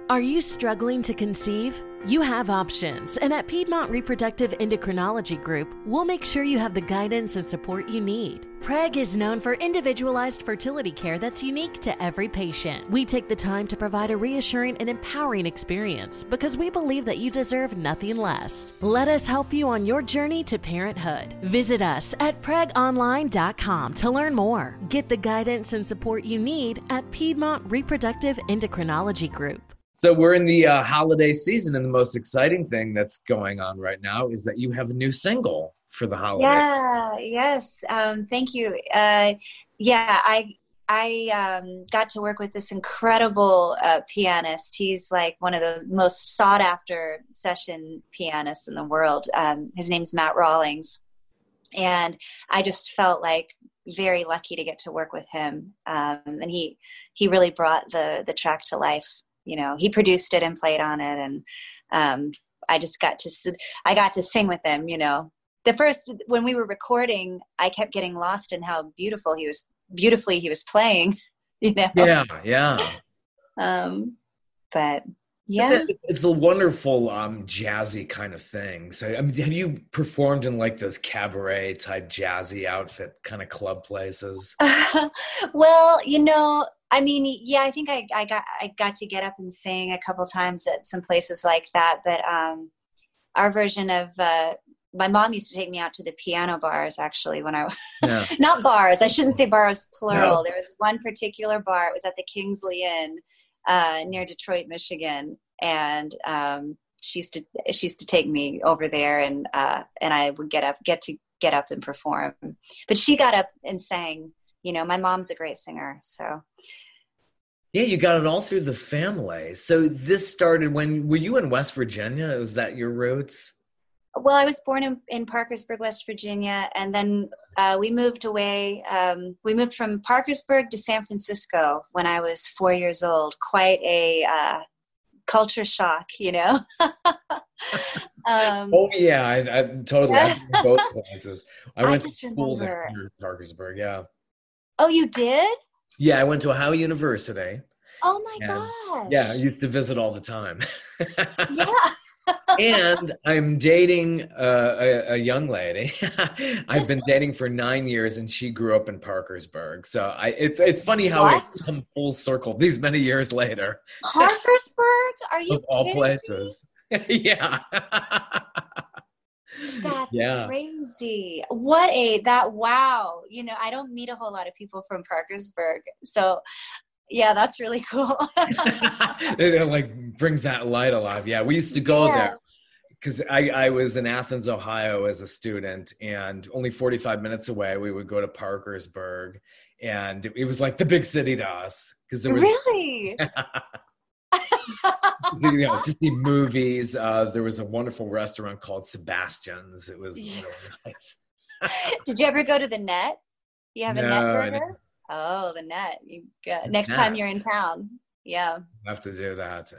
Are you struggling to conceive? You have options, and at Piedmont Reproductive Endocrinology Group, we'll make sure you have the guidance and support you need. PREG is known for individualized fertility care that's unique to every patient. We take the time to provide a reassuring and empowering experience because we believe that you deserve nothing less. Let us help you on your journey to parenthood. Visit us at pregonline.com to learn more. Get the guidance and support you need at Piedmont Reproductive Endocrinology Group. So we're in the holiday season, and the most exciting thing that's going on right now is that you have a new single for the holiday. Yeah, yes. Thank you. I got to work with this incredible pianist. He's like one of the most sought after session pianists in the world. His name's Matt Rawlings. And I just felt like very lucky to get to work with him. And he really brought the track to life. You know, he produced it and played on it, and I got to sing with him. You know, when we were recording, I kept getting lost in how beautifully he was playing. You know, yeah. But yeah, it's a wonderful jazzy kind of thing. So, I mean, have you performed in like those cabaret type jazzy outfit kind of club places? Well, you know. I mean, yeah, I think I got to get up and sing a couple times at some places like that. But our version of my mom used to take me out to the piano bars. Actually, when not bars, I shouldn't say bars plural. No. There was one particular bar. It was at the Kingsley Inn near Detroit, Michigan, and she used to take me over there, and I would get up and perform. But she got up and sang. You know, my mom's a great singer, so. Yeah, you got it all through the family. So this started were you in West Virginia? Was that your roots? Well, I was born in Parkersburg, West Virginia, and then we moved away. We moved from Parkersburg to San Francisco when I was 4 years old. Quite a culture shock, you know? Oh, yeah, I totally. I've been both places. I went to school there in Parkersburg, yeah. Oh, you did? Yeah, I went to Ohio University. Oh my gosh. Yeah, I used to visit all the time. Yeah. And I'm dating a young lady. I've been dating for 9 years, and she grew up in Parkersburg. So it's funny how it's come full circle these many years later. Parkersburg? Are you of all places? Yeah. That's crazy. Wow. You know, I don't meet a whole lot of people from Parkersburg. So yeah, that's really cool. It like brings that light alive. Yeah, we used to go there because I was in Athens, Ohio as a student, and only 45 minutes away we would go to Parkersburg, and it was like the big city to us because there was really. You know, to see movies. There was a wonderful restaurant called Sebastian's. It was really nice. Did you ever go to the Net? You have a Net burger? Oh, the Net. Next time you're in town. Yeah. I have to do that.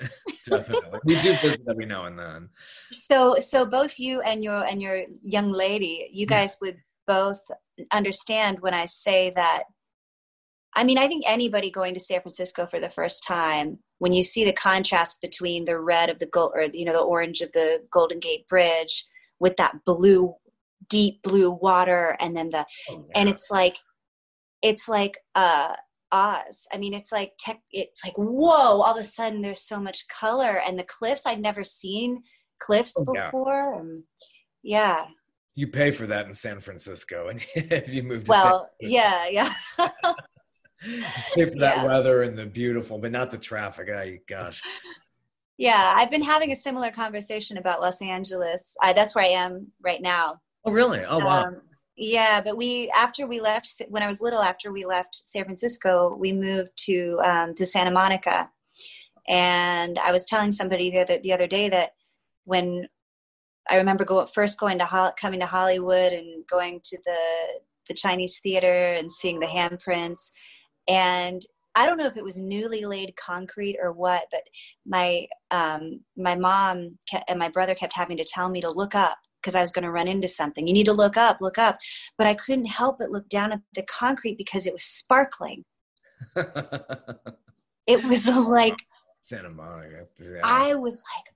Definitely. We do visit every now and then. So both you and your young lady, you guys would both understand when I say that. I mean, I think anybody going to San Francisco for the first time, when you see the contrast between the red of the gold, or the orange of the Golden Gate Bridge with that blue, deep blue water, and then and it's like Oz. I mean, it's like whoa! All of a sudden, there's so much color, and the cliffs. I'd never seen cliffs before. Yeah. You pay for that in San Francisco, and if you move to San Francisco. Yeah. Pay for that weather and the beautiful, but not the traffic. Oh, gosh. Yeah, I've been having a similar conversation about Los Angeles. That's where I am right now. Oh, really? Oh, wow. Yeah, but when I was little, after we left San Francisco, we moved to Santa Monica. And I was telling somebody the other day that when I remember coming to Hollywood and going to the Chinese theater and seeing the handprints. And I don't know if it was newly laid concrete or what, but my mom and my brother kept having to tell me to look up because I was going to run into something. You need to look up. But I couldn't help but look down at the concrete because it was sparkling. It was like Santa Monica. Yeah. I was like,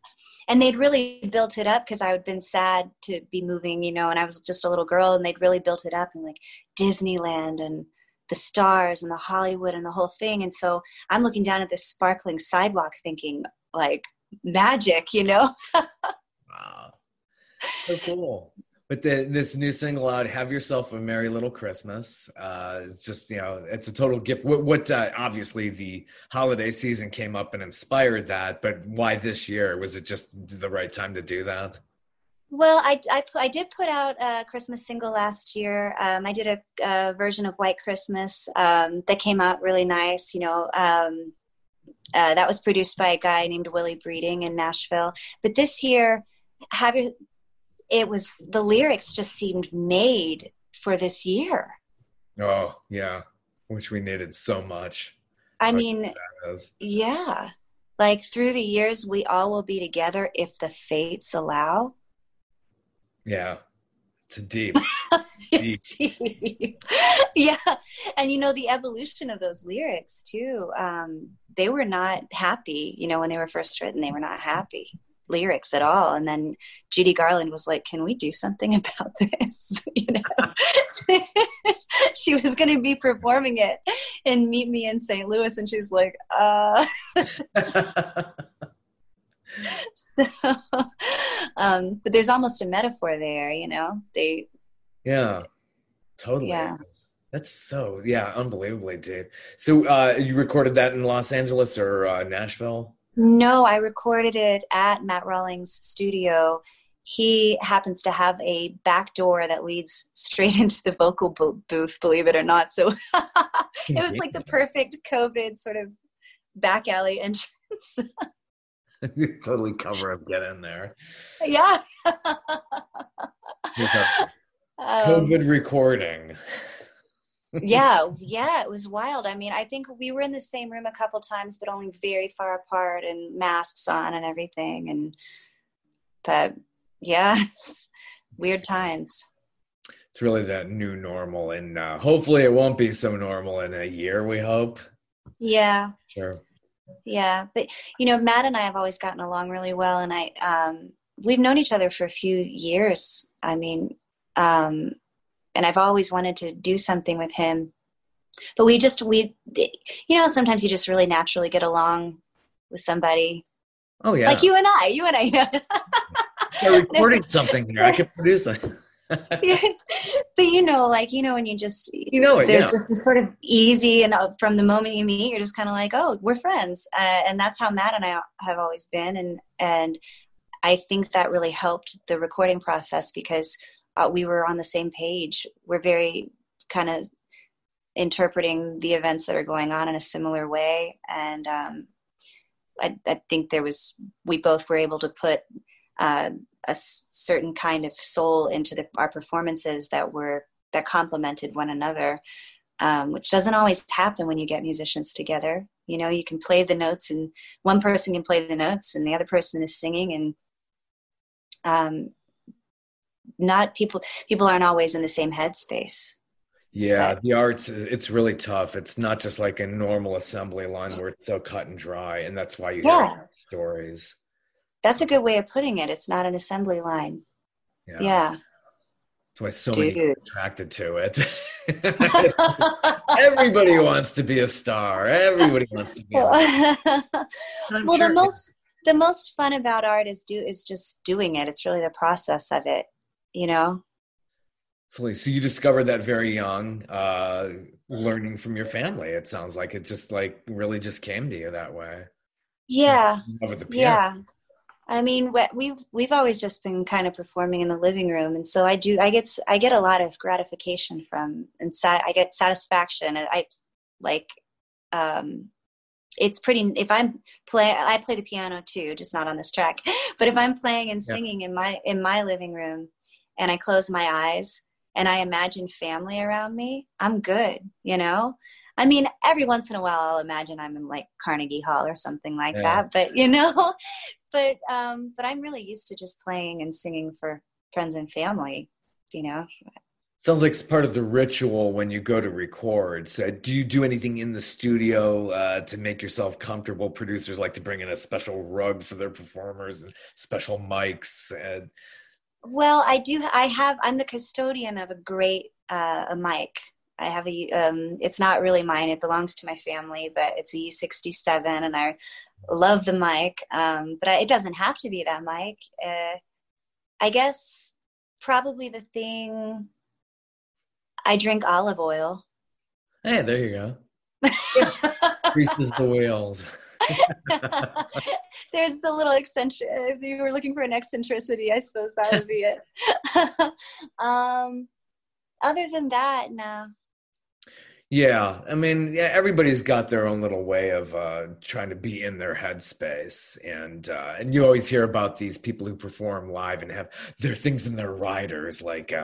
and they'd really built it up because I had been sad to be moving, and I was just a little girl, and they'd really built it up and like Disneyland and the stars and the Hollywood and the whole thing. And so I'm looking down at this sparkling sidewalk thinking like magic, Wow. So cool. But this new single out, Have Yourself a Merry Little Christmas. It's just, it's a total gift. What obviously the holiday season came up and inspired that, but why this year? Was it just the right time to do that? Well, I did put out a Christmas single last year. I did a version of White Christmas that came out really nice. That was produced by a guy named Willie Breeding in Nashville. But this year, the lyrics just seemed made for this year. Oh, yeah. Which we needed so much. I mean, yeah. Like through the years, we all will be together if the fates allow. Yeah. It's deep. It's deep. Yeah. And the evolution of those lyrics too, they were not happy, when they were first written, they were not happy lyrics at all. And then Judy Garland was like, can we do something about this? She was going to be performing it and meet me in St. Louis. And she's like, So, but there's almost a metaphor there, Yeah, totally. Yeah. That's so, unbelievably deep. So you recorded that in Los Angeles or Nashville? No, I recorded it at Matt Rawlings' studio. He happens to have a back door that leads straight into the vocal booth, believe it or not. So it was like the perfect COVID sort of back alley entrance. Totally cover up, get in there. Yeah. COVID recording. Yeah, it was wild. I mean, I think we were in the same room a couple times, but only very far apart and masks on and everything. But yeah, weird times. It's really that new normal, and hopefully it won't be so normal in a year, we hope. Yeah. Sure. Yeah, but Matt and I have always gotten along really well, and we've known each other for a few years. I mean, and I've always wanted to do something with him, but sometimes you just really naturally get along with somebody. Oh yeah, like you and I. So recording something here, I can produce it. Yeah. But when you just it, there's just this sort of easy, and from the moment you meet, you're just kind of like, oh, we're friends, and that's how Matt and I have always been, and I think that really helped the recording process because we were on the same page. We're very kind of interpreting the events that are going on in a similar way, and I think we both were able to put a certain kind of soul into our performances that complemented one another, which doesn't always happen when you get musicians together. You can play the notes, and one person can play the notes and the other person is singing, and not people aren't always in the same headspace. Yeah, the arts, it's really tough. It's not just like a normal assembly line where it's so cut and dry, and that's why you hear stories. That's a good way of putting it. It's not an assembly line. Yeah. That's why so many people are attracted to it. Everybody wants to be a star. Everybody wants to be a star. Well, the most fun about art is just doing it. It's really the process of it, So you discovered that very young, learning from your family. It sounds like it just like really just came to you that way. Yeah. Over the piano. Yeah. I mean, we've always just been kind of performing in the living room, and so I get a lot of gratification from, and I get satisfaction. It's pretty. If I play the piano too, just not on this track. But if I'm playing and singing in my living room, and I close my eyes and I imagine family around me, I'm good. I mean, every once in a while I'll imagine I'm in like Carnegie Hall or something like that, but but I'm really used to just playing and singing for friends and family, Sounds like it's part of the ritual when you go to record. So do you do anything in the studio to make yourself comfortable? Producers like to bring in a special rug for their performers and special mics. Well, I do. I'm the custodian of a great a mic. I have it's not really mine. It belongs to my family, but it's a U67, and I love the mic. But it doesn't have to be that mic. I guess probably the thing. I drink olive oil. Hey, there you go. Greases the wheels. There's the little eccentric. If you were looking for an eccentricity, I suppose that would be it. Other than that, no. Yeah, I mean, yeah, everybody's got their own little way of trying to be in their headspace, and you always hear about these people who perform live and have their things in their riders, like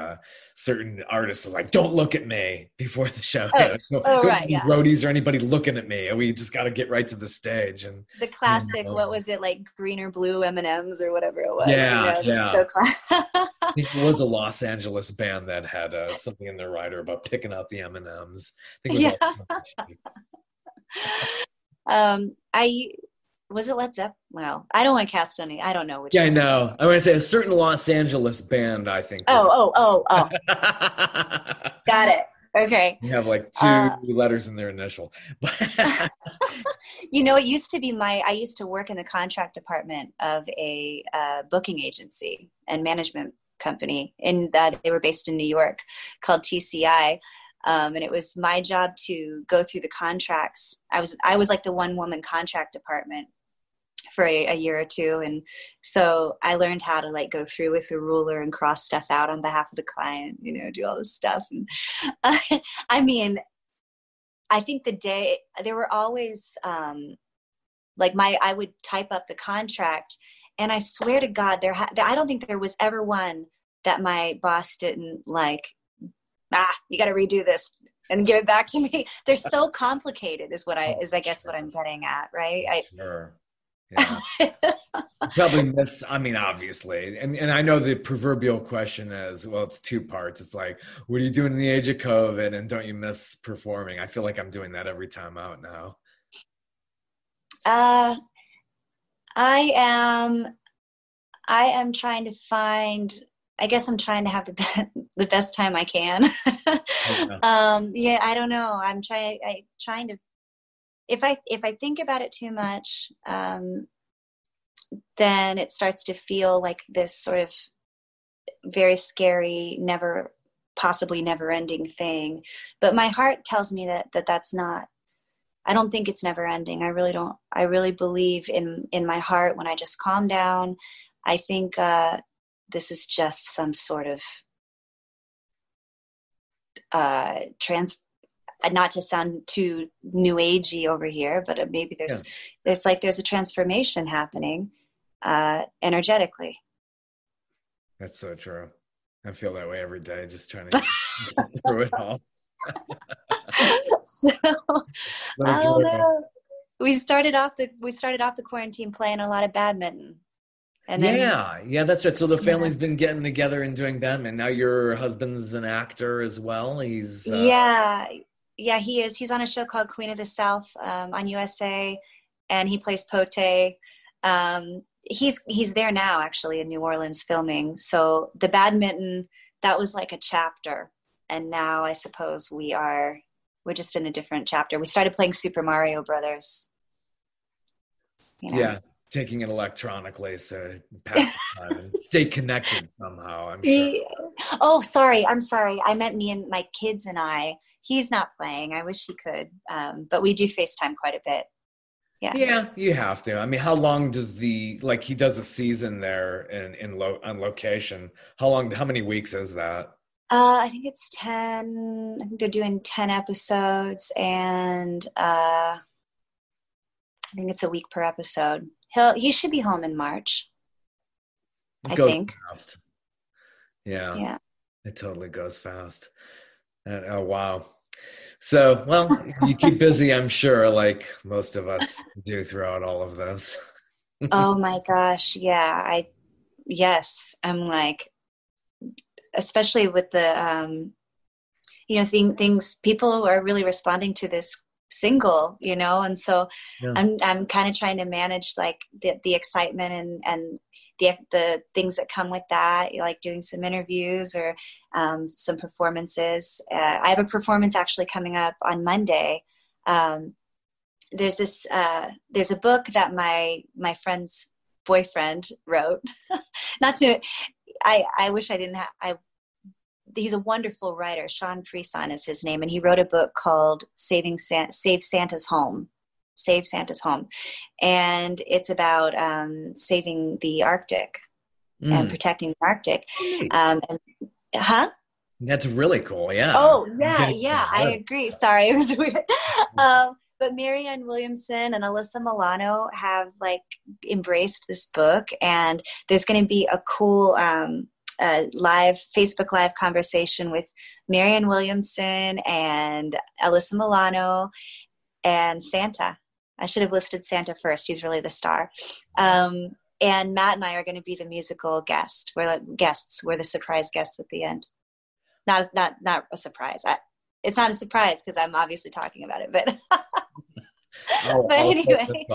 certain artists are like, "Don't look at me before the show." Don't right, yeah. Roadies or anybody looking at me. We just got to get right to the stage. And the classic, what was it, like green or blue M&Ms or whatever it was? Yeah, yeah. So I think it was a Los Angeles band that had something in their rider about picking out the M&Ms. I think it was was it Led Zeppelin? Well, I don't want to cast any. I don't know which. Yeah, I know. I want to say a certain Los Angeles band, I think. Oh. Got it. Okay. You have like two letters in their initial. It used to be I used to work in the contract department of a booking agency and management company, and they were based in New York, called TCI. And it was my job to go through the contracts. I was like the one woman contract department for a year or two. And so I learned how to like go through with the ruler and cross stuff out on behalf of the client, do all this stuff. And I mean, I think there were always I would type up the contract, and I swear to God, I don't think there was ever one that my boss didn't like, you got to redo this and give it back to me. They're so complicated is I guess what I'm getting at. Right. Sure. Yeah. Probably miss, obviously. And I know the proverbial question is, well, it's two parts. It's like, what are you doing in the age of COVID? And don't you miss performing? I feel like I'm doing that every time out now. I am trying to find, I guess I'm trying to have the best time I can. I don't know. I'm trying to, if I think about it too much, then it starts to feel like this sort of very scary, possibly never ending thing. But my heart tells me that that's not, I don't think it's never ending. I really don't. I really believe in my heart, when I just calm down, I think this is just some sort of not to sound too new agey over here, but maybe there's a transformation happening energetically. That's so true. I feel that way every day, just trying to get through it all. So, I don't know. We started off the quarantine playing a lot of badminton. And then, yeah, that's right. So the family's been getting together and doing badminton. Now your husband's an actor as well. He's he is. He's on a show called Queen of the South on USA, and he plays Pote. He's there now, actually, in New Orleans filming. So the badminton, that was like a chapter, and now I suppose we're just in a different chapter. We started playing Super Mario Brothers. Yeah, taking it electronically, so pass the time and stay connected somehow. I'm sure. Oh, sorry. I'm sorry. I meant me and my kids and I. He's not playing. I wish he could, but we do FaceTime quite a bit. Yeah, you have to. I mean, how long does he does a season there on location? How many weeks is that? I think it's 10. I think they're doing 10 episodes, and I think it's a week per episode. He should be home in March. I think. Fast. Yeah. It totally goes fast. Oh wow. So, well, you keep busy, I'm sure, like most of us do throughout all of this. Oh my gosh. Yeah. I'm like, especially with the things, people are really responding to this single, and so Yeah. I'm kind of trying to manage like the excitement and the things that come with that, like doing some interviews or some performances. I have a performance actually coming up on Monday. There's a book that my friend's boyfriend wrote. I wish I didn't have. He's a wonderful writer. Sean Frison is his name, and he wrote a book called Save Santa's Home. Save Santa's Home, and it's about saving the Arctic and protecting the Arctic. That's really cool. Yeah. Oh yeah, I agree. Sorry, it was weird. But Marianne Williamson and Alyssa Milano have like embraced this book, and there's going to be a cool Facebook Live conversation with Marianne Williamson and Alyssa Milano and Santa. I should have listed Santa first. He's really the star. And Matt and I are going to be the musical guest. We're the surprise guests at the end. Not a surprise. It's not a surprise because I'm obviously talking about it, but but anyway,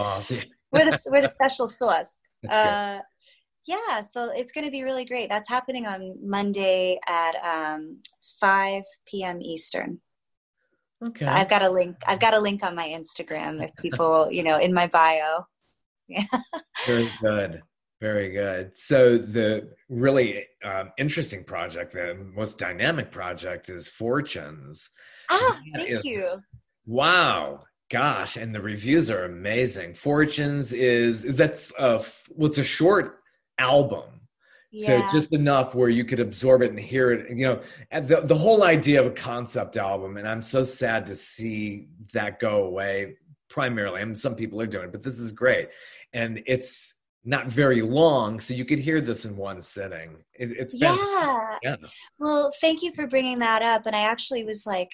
we're the special sauce. Yeah, so it's going to be really great. That's happening on Monday at 5 p.m. Eastern. Okay. So I've got a link on my Instagram if people, in my bio. Yeah. Very good. Very good. So the really interesting project, the most dynamic project is Fortunes. Thank you. Wow. Gosh. And the reviews are amazing. Fortunes is that, it's a short album. Yeah. So just enough where you could absorb it and hear it, the whole idea of a concept album. And I'm so sad to see that go away primarily. I mean, some people are doing it, but this is great. And it's not very long, so you could hear this in one sitting. It's yeah. Well, thank you for bringing that up. And I actually was like,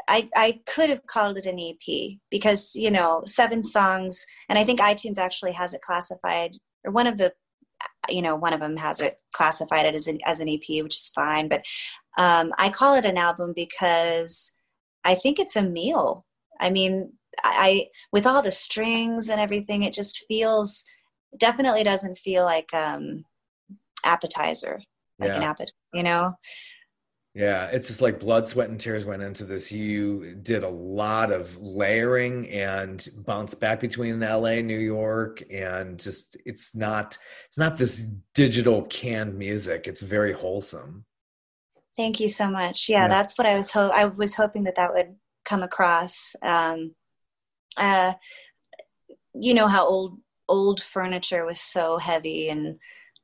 I could have called it an EP because, 7 songs, and I think iTunes actually has it classified, or one of them has it classified as an EP, which is fine. But I call it an album because I think it's a meal. I mean, I with all the strings and everything, it just definitely doesn't feel like appetizer, like an appetizer, Yeah, it's just like blood, sweat, and tears went into this. You did a lot of layering and bounced back between LA, New York, and just it's not this digital canned music. It's very wholesome. Thank you so much. Yeah. That's what I was hoping that would come across. You know how old furniture was so heavy, and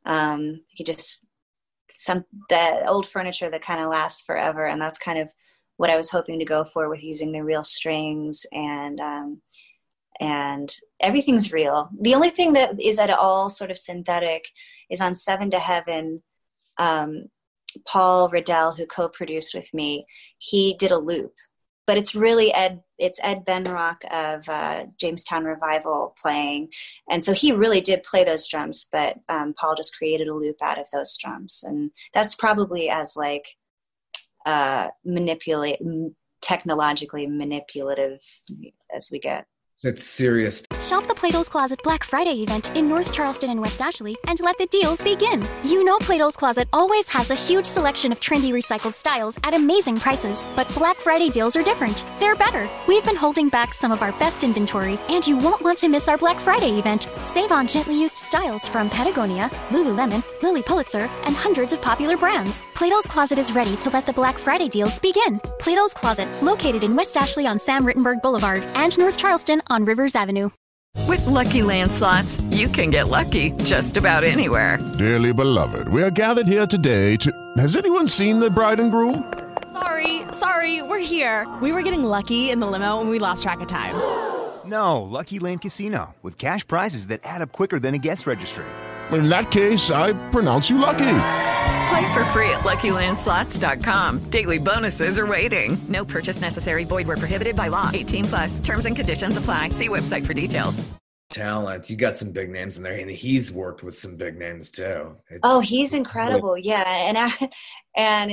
you just that old furniture that kind of lasts forever, and that's kind of what I was hoping to go for with using the real strings, and everything's real. The only thing that is at all sort of synthetic is on 7 to Heaven. Paul Riddell, who co-produced with me, he did a loop, but it's really Ed Benrock of Jamestown Revival playing. And so he really did play those drums, but Paul just created a loop out of those drums. And that's probably as like technologically manipulative as we get. It's serious. Shop the Plato's Closet Black Friday event in North Charleston and West Ashley and let the deals begin. You know Plato's Closet always has a huge selection of trendy recycled styles at amazing prices, but Black Friday deals are different. They're better. We've been holding back some of our best inventory, and you won't want to miss our Black Friday event. Save on gently used styles from Patagonia, Lululemon, Lily Pulitzer, and hundreds of popular brands. Plato's Closet is ready to let the Black Friday deals begin. Plato's Closet, located in West Ashley on Sam Rittenberg Boulevard and North Charleston on Rivers Avenue. With Lucky Land Slots, you can get lucky just about anywhere. Dearly beloved, we are gathered here today to... Has anyone seen the bride and groom? Sorry, we're here. We were getting lucky in the limo and we lost track of time. No, Lucky Land Casino, with cash prizes that add up quicker than a guest registry. In that case, I pronounce you lucky. Play for free at LuckyLandSlots.com. Daily bonuses are waiting. No purchase necessary. Void where prohibited by law. 18+. Terms and conditions apply. See website for details. Talent. You got some big names in there, and he's worked with some big names too. He's incredible. Yeah, and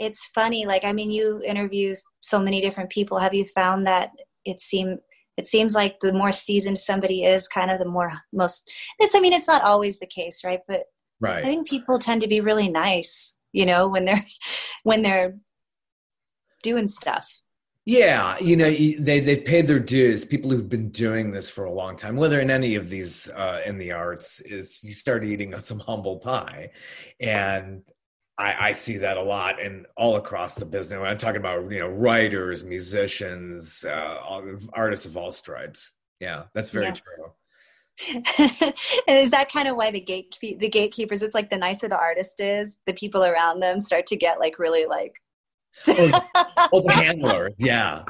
it's funny. Like, I mean, you interview so many different people. Have you found that it seems like the more seasoned somebody is, kind of the I mean, it's not always the case, right? But right. I think people tend to be really nice, you know, when they're doing stuff. Yeah, you know, they've paid their dues. People who've been doing this for a long time, whether in any of these in the arts, is you start eating some humble pie, and I see that a lot and all across the business. When I'm talking about, you know, writers, musicians, artists of all stripes. Yeah, that's very true. And is that kind of why the gatekeepers? It's like the nicer the artist is, the people around them start to get like really like. The handlers, yeah.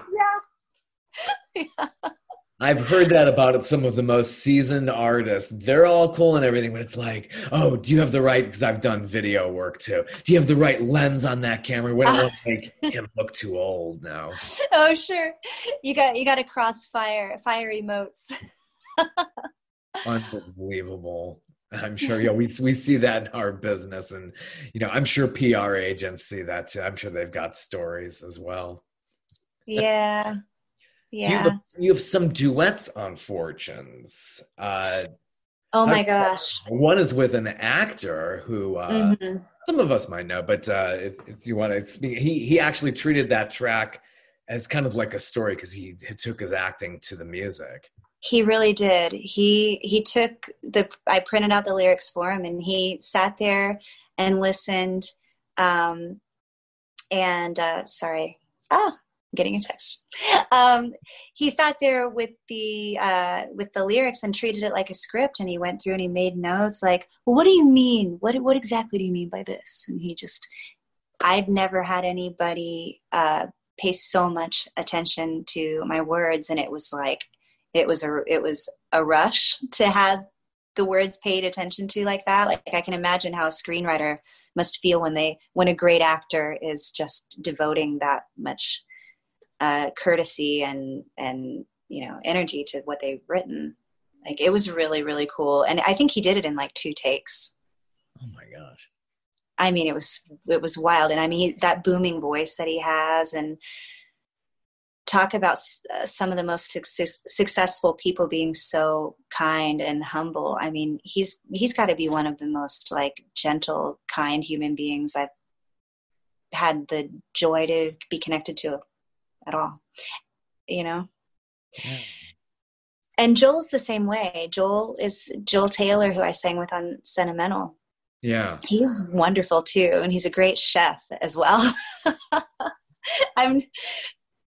I've heard that about some of the most seasoned artists. They're all cool and everything, but it's like, oh, do you have the right, because I've done video work too, do you have the right lens on that camera? We don't want to make him look too old now. Oh, sure. You got to fire emotes. Unbelievable. I'm sure, we see that in our business, and, you know, I'm sure PR agents see that too. I'm sure they've got stories as well. Yeah. Yeah. You have some duets on Fortunes. Oh my gosh. One is with an actor who some of us might know, but if you want to speak, he actually treated that track as kind of like a story, because he took his acting to the music. He really did. He took I printed out the lyrics for him, and he sat there and listened. Sorry. I'm getting a text. He sat there with the lyrics and treated it like a script, and he went through and he made notes like, well, what do you mean? What exactly do you mean by this? And I'd never had anybody pay so much attention to my words, and it was like, it was a rush to have the words paid attention to like that. Like, I can imagine how a screenwriter must feel when a great actor is just devoting that much courtesy and you know, energy to what they've written. Like, it was really, really cool. And I think he did it in like 2 takes. Oh my gosh. I mean, it was wild. And I mean, that booming voice that he has, and talk about some of the most successful people being so kind and humble. I mean, he's got to be one of the most like gentle, kind human beings I've had the joy to be connected to at all, you know? Yeah. And Joel's the same way. Joel Taylor, who I sang with on Sentimental. Yeah. He's wonderful too. And he's a great chef as well.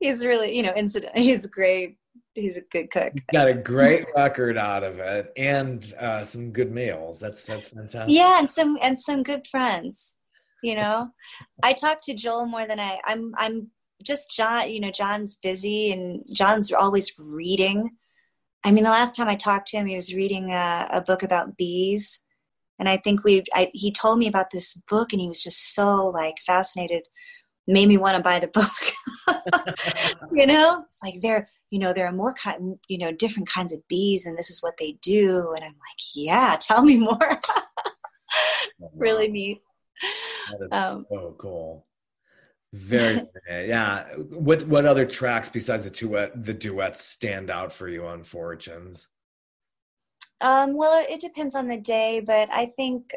He's really, you know, he's great. He's a good cook. Got a great record out of it, and some good meals. That's fantastic. Yeah, and some good friends. You know, I talk to Joel more than I'm just John. You know, John's busy, and John's always reading. I mean, the last time I talked to him, he was reading a book about bees, and I think he told me about this book, and he was just so like fascinated. Made me want to buy the book. You know, it's like there are more different kinds of bees, and this is what they do. And I'm like, yeah, tell me more. Wow. Really neat. That is so cool. Very yeah. What other tracks besides the duets stand out for you on Fortunes? Well, it depends on the day, but I think,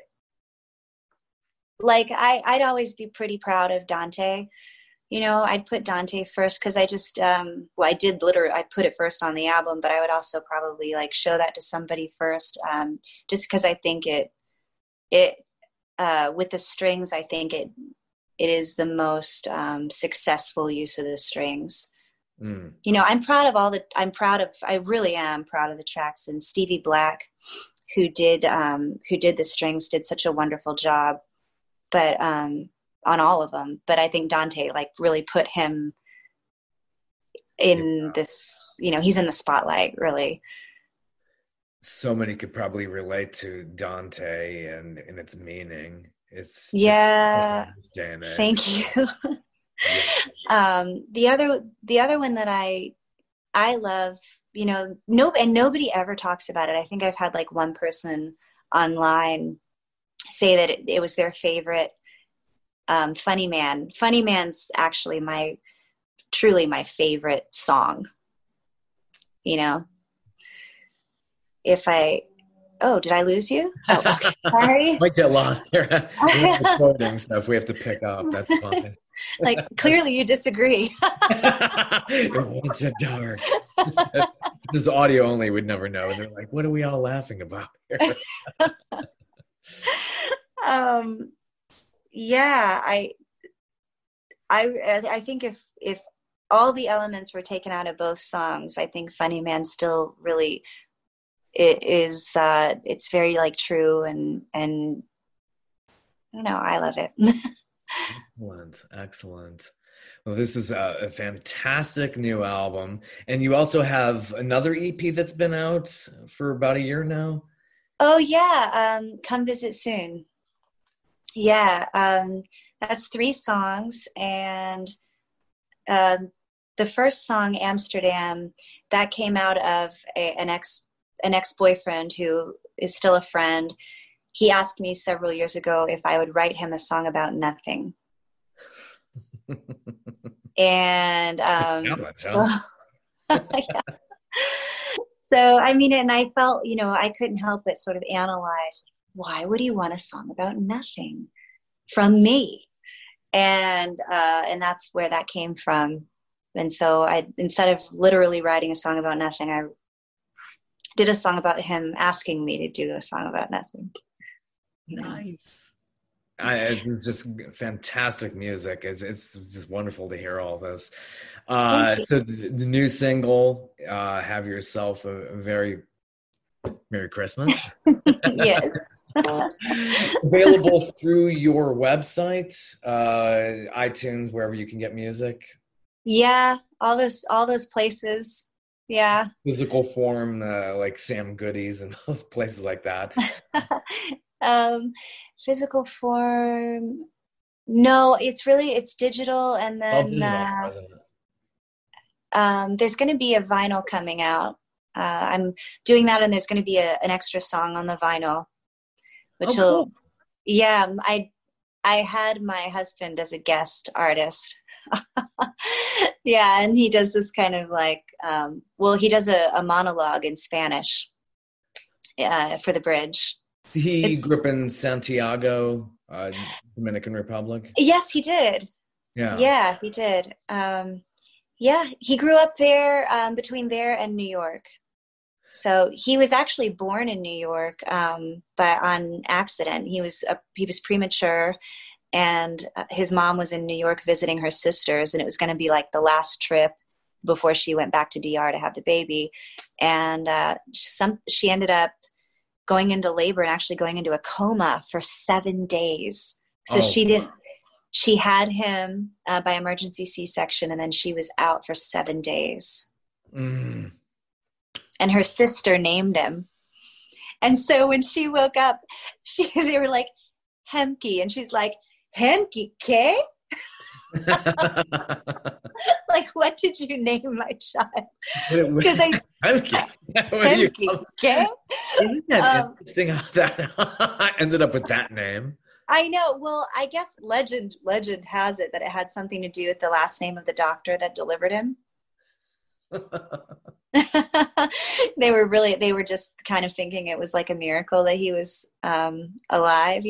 like, I'd always be pretty proud of Dante. You know, I'd put Dante first because I just, I put it first on the album, but I would also probably like show that to somebody first, just because I think it with the strings, I think it is the most successful use of the strings. Mm. You know, I really am proud of the tracks, and Stevie Black, who did the strings, did such a wonderful job. But on all of them. But I think Dante like really put him in this, you know, he's in the spotlight really. So many could probably relate to Dante and its meaning. It's thank you. The other one that I love, you know, nobody ever talks about it. I think I've had like one person online say that it was their favorite Funny Man. Funny Man's actually truly my favorite song. You know, did I lose you? Oh, okay. Sorry. Might get lost here. We're recording stuff we have to pick up. That's fine. Like, clearly you disagree. It's a dark. This is audio only. We'd never know. They're like, what are we all laughing about here? Yeah, I think if all the elements were taken out of both songs, I think Funny Man still really it's very like true and I don't know, I love it. Excellent. Well, this is a fantastic new album, and you also have another EP that's been out for about a year now. Oh yeah, Come Visit Soon. Yeah, that's 3 songs, and the first song, Amsterdam, that came out of an ex-boyfriend who is still a friend. He asked me several years ago if I would write him a song about nothing. And so, yeah. So, I mean, and I felt, I couldn't help but sort of analyze, why would he want a song about nothing from me? And that's where that came from. And so instead of literally writing a song about nothing, I did a song about him asking me to do a song about nothing. Nice. It's just fantastic music. It's just wonderful to hear all this. So the new single, Have Yourself a Very Merry Christmas. Yes. Available through your website, iTunes, wherever you can get music. Yeah, all those places. Yeah. Physical form, like Sam Goody's and places like that. Physical form. No, it's digital, and then there's going to be a vinyl coming out. I'm doing that, and there's going to be an extra song on the vinyl, which will. Cool. Yeah, I had my husband as a guest artist. Yeah, and he does this kind of like, he does a monologue in Spanish for the bridge. He grew up in Santiago, Dominican Republic. Yes, he did. Yeah, he did. Yeah, he grew up there, between there and New York. So he was actually born in New York, but on accident. He was premature, and his mom was in New York visiting her sisters, and it was going to be like the last trip before she went back to DR to have the baby. And she ended up going into labor and actually going into a coma for 7 days. So she had him by emergency C-section, and then she was out for 7 days. Mm. And her sister named him. And so when she woke up, they were like, Hemke. And she's like, Hemke, ¿qué? Like, what did you name my child? Because Hemke. ¿Qué? Isn't that interesting how that ended up with that name? I know. Well, I guess legend has it that it had something to do with the last name of the doctor that delivered him. They were just kind of thinking it was like a miracle that he was alive,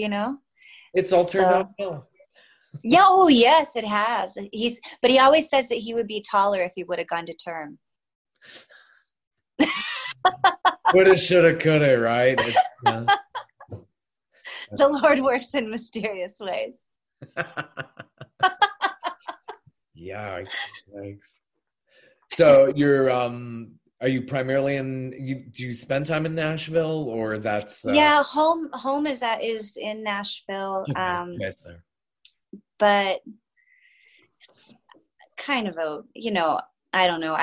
It's all turned out well. Yeah, oh yes, it has. But he always says that he would be taller if he would have gone to term. Woulda, shoulda, coulda, right? The Lord works in mysterious ways. Yikes. So you're are you primarily do you spend time in Nashville, or that's yeah, home is in Nashville. Nice there. But it's kind of I don't know.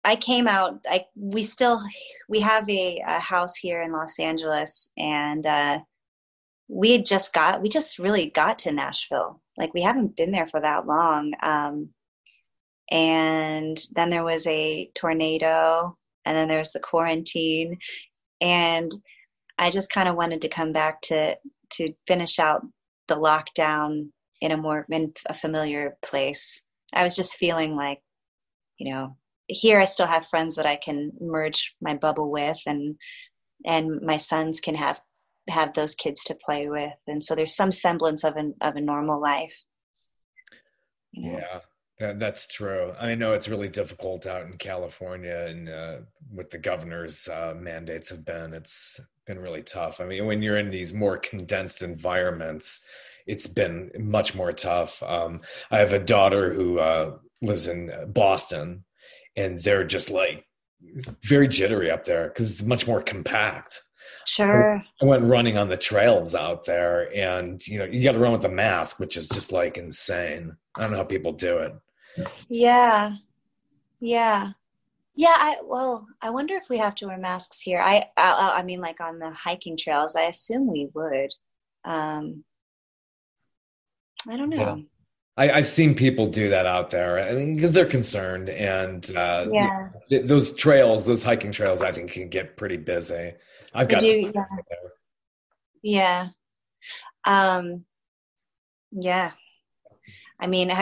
I came out, we have a house here in Los Angeles, and we just really got to Nashville. Like, we haven't been there for that long. And then there was a tornado, and then there's the quarantine, and I just kind of wanted to come back to finish out the lockdown in a familiar place. I was just feeling like, here I still have friends that I can merge my bubble with, and my sons can have those kids to play with. And so there's some semblance of a normal life. Yeah, that's true. I know it's really difficult out in California, and what the governor's mandates have been, it's been really tough. When you're in these more condensed environments, it's been much more tough. I have a daughter who lives in Boston, and they're just like very jittery up there because it's much more compact. Sure. I went running on the trails out there, and you got to run with a mask, which is just like insane. I don't know how people do it. Yeah. I wonder if we have to wear masks here. I mean, like on the hiking trails, I assume we would. I don't know. Yeah. I've seen people do that out there, because they're concerned, and those trails, those hiking trails, I think can get pretty busy. I've got there. Yeah. Have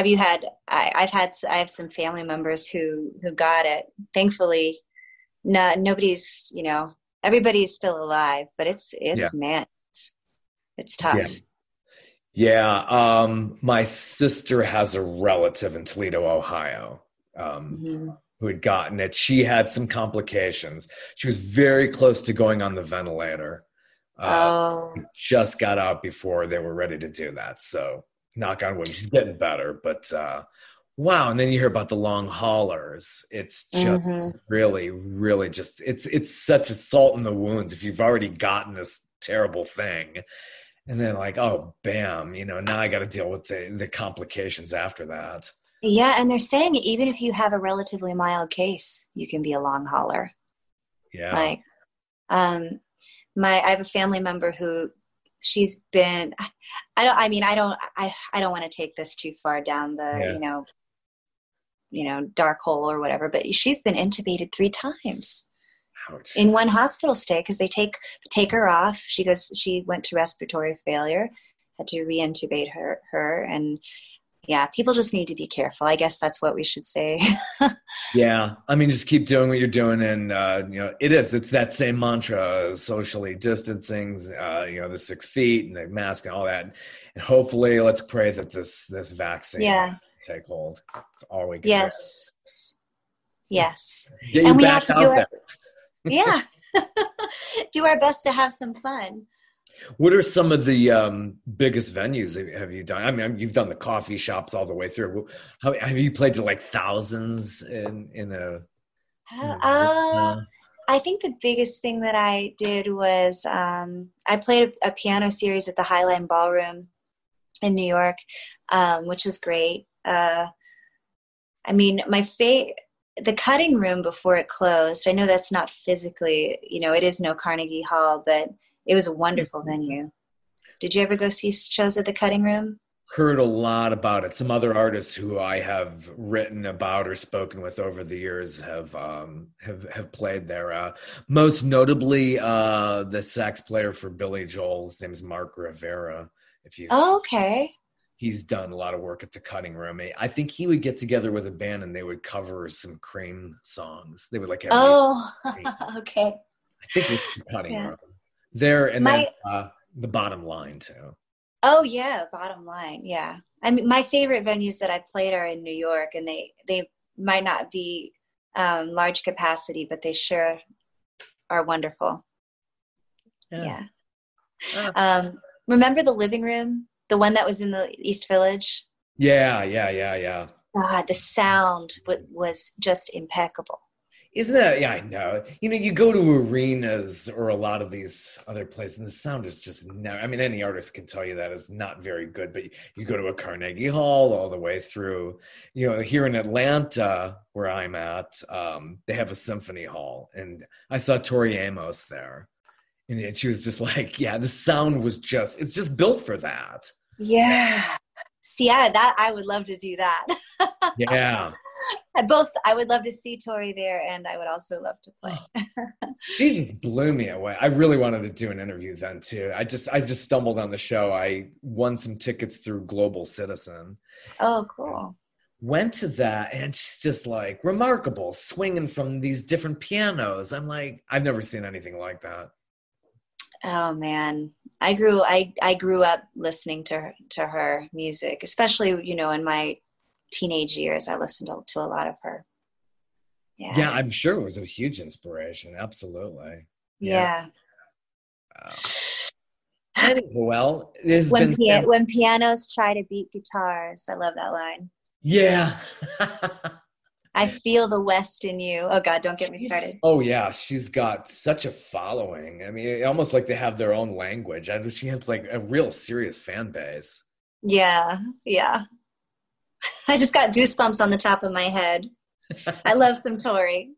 you had? I have some family members who got it. Thankfully, nobody's. Everybody's still alive, but it's tough. Yeah. My sister has a relative in Toledo, Ohio, who had gotten it. She had some complications. She was very close to going on the ventilator. Just got out before they were ready to do that. So knock on wood, she's getting better. But wow. And then you hear about the long haulers. It's just really, really just, it's such a salt in the wounds if you've already gotten this terrible thing. And then like, oh, bam, now I got to deal with the complications after that. Yeah. And they're saying even if you have a relatively mild case, you can be a long hauler. Yeah. Like, I have a family member who she's been, I don't want to take this too far down the, dark hole or whatever, but she's been intubated 3 times. Ouch. In one hospital stay, because they take her off. She went to respiratory failure, had to reintubate her. And yeah, people just need to be careful. I guess that's what we should say. Yeah. Just keep doing what you're doing. And, it's that same mantra, socially distancing, the 6 feet and the mask and all that. And hopefully let's pray that this vaccine take hold. That's all we can do. Yes. Get you back out there. Yeah. Do our best to have some fun. What are some of the biggest venues have you done? You've done the coffee shops all the way through. How have you played to like thousands in a? I think the biggest thing that I did was I played a piano series at the Highline Ballroom in New York, which was great. The Cutting Room before it closed, I know that's not physically, it is no Carnegie Hall, but it was a wonderful venue. Did you ever go see shows at the Cutting Room? Heard a lot about it. Some other artists who I have written about or spoken with over the years have played there. Most notably, the sax player for Billy Joel, his name is Mark Rivera. Okay. He's done a lot of work at the Cutting Room. I think he would get together with a band and they would cover some Cream songs. They would like have okay. I think it's the Cutting Room. There and then the Bottom Line too. Oh yeah, Bottom Line. Yeah. My favorite venues that I played are in New York, and they might not be large capacity, but they sure are wonderful. Yeah. Remember the Living Room? The one that was in the East Village? Yeah. God, the sound was just impeccable. Isn't that? Yeah, I know. You go to arenas or a lot of these other places, and the sound is just never. Any artist can tell you that it's not very good. But you go to a Carnegie Hall all the way through. Here in Atlanta, where I'm at, they have a symphony hall, and I saw Tori Amos there, and she was just like, "Yeah, the sound was it's just built for that." Yeah. See, that I would love to do that. Yeah. I would love to see Tori there, and I would also love to play. She just blew me away. I really wanted to do an interview then too. I just stumbled on the show. I won some tickets through Global Citizen. Oh, cool. Went to that, and she's just like remarkable, swinging from these different pianos. I'm like, I've never seen anything like that. Oh man, I grew up listening to her music, especially in my teenage years. I listened to a lot of her. Yeah, I'm sure it was a huge inspiration. Absolutely. Yeah. Anyway, well, when pianos try to beat guitars. I love that line. Yeah. I feel the West in you. Oh God, don't get me started. Oh yeah, she's got such a following. I mean, almost like they have their own language. She has like a real serious fan base. Yeah. I just got goosebumps on the top of my head. I love some Tori.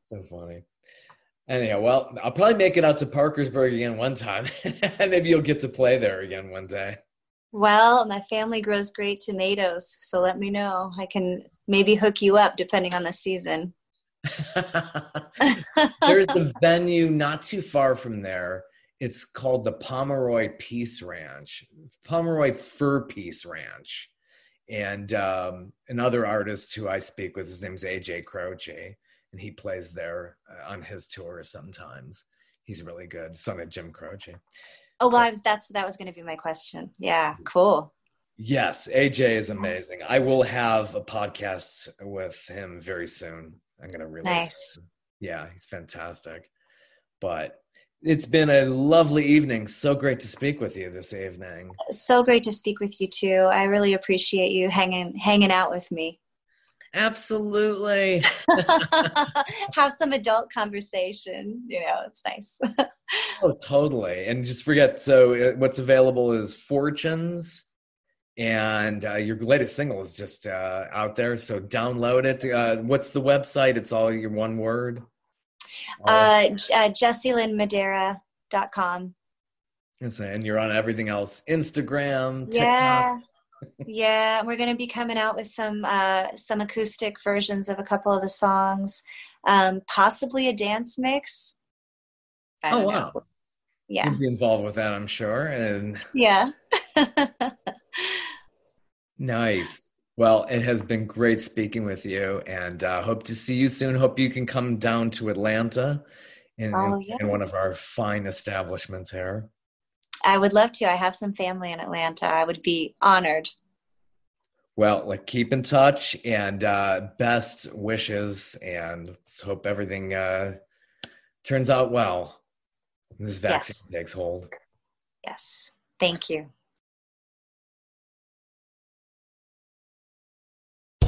So funny. Anyhow, well, I'll probably make it out to Parkersburg again one time. Maybe you'll get to play there again one day. Well, my family grows great tomatoes, so let me know. I can maybe hook you up depending on the season. There's a venue not too far from there. It's called the Pomeroy Fur Peace Ranch. And another artist who I speak with, his name's AJ Croce, and he plays there on his tour sometimes. He's really good, son of Jim Croce. Oh, well, that was going to be my question. Yeah, cool. Yes, AJ is amazing. I will have a podcast with him very soon. I'm going to release Nice. it. Yeah, he's fantastic. But it's been a lovely evening. So great to speak with you this evening. So great to speak with you too. I really appreciate you hanging out with me. Absolutely. Have some adult conversation. It's nice. Oh, totally. And just forget, so what's available is Fortunes, and your latest single is just out there, so download it. What's the website? It's all your one word? JesseLynnMadera.com. And you're on everything else, Instagram, TikTok. Yeah. Yeah, we're going to be coming out with some acoustic versions of a couple of the songs, possibly a dance mix. I don't know. Wow. Yeah. You'll be involved with that, I'm sure. And yeah. Nice. Well, it has been great speaking with you, and hope to see you soon. Hope you can come down to Atlanta in one of our fine establishments here. I would love to. I have some family in Atlanta. I would be honored. Well, keep in touch, and best wishes, and let's hope everything turns out well. This vaccine takes hold. Yes. Thank you.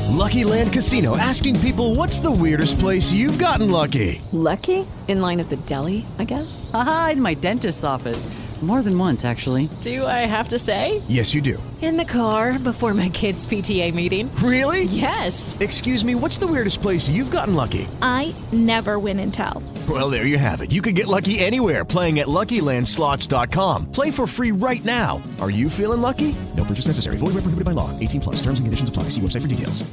Lucky Land Casino, asking people, what's the weirdest place you've gotten lucky? Lucky? In line at the deli, I guess? Aha, in my dentist's office. More than once, actually. Do I have to say? Yes, you do. In the car before my kids' PTA meeting. Really? Yes. Excuse me, what's the weirdest place you've gotten lucky? I never win and tell. Well, there you have it. You can get lucky anywhere, playing at LuckyLandSlots.com. Play for free right now. Are you feeling lucky? No purchase necessary. Void where prohibited by law. 18+. Terms and conditions apply. See website for details.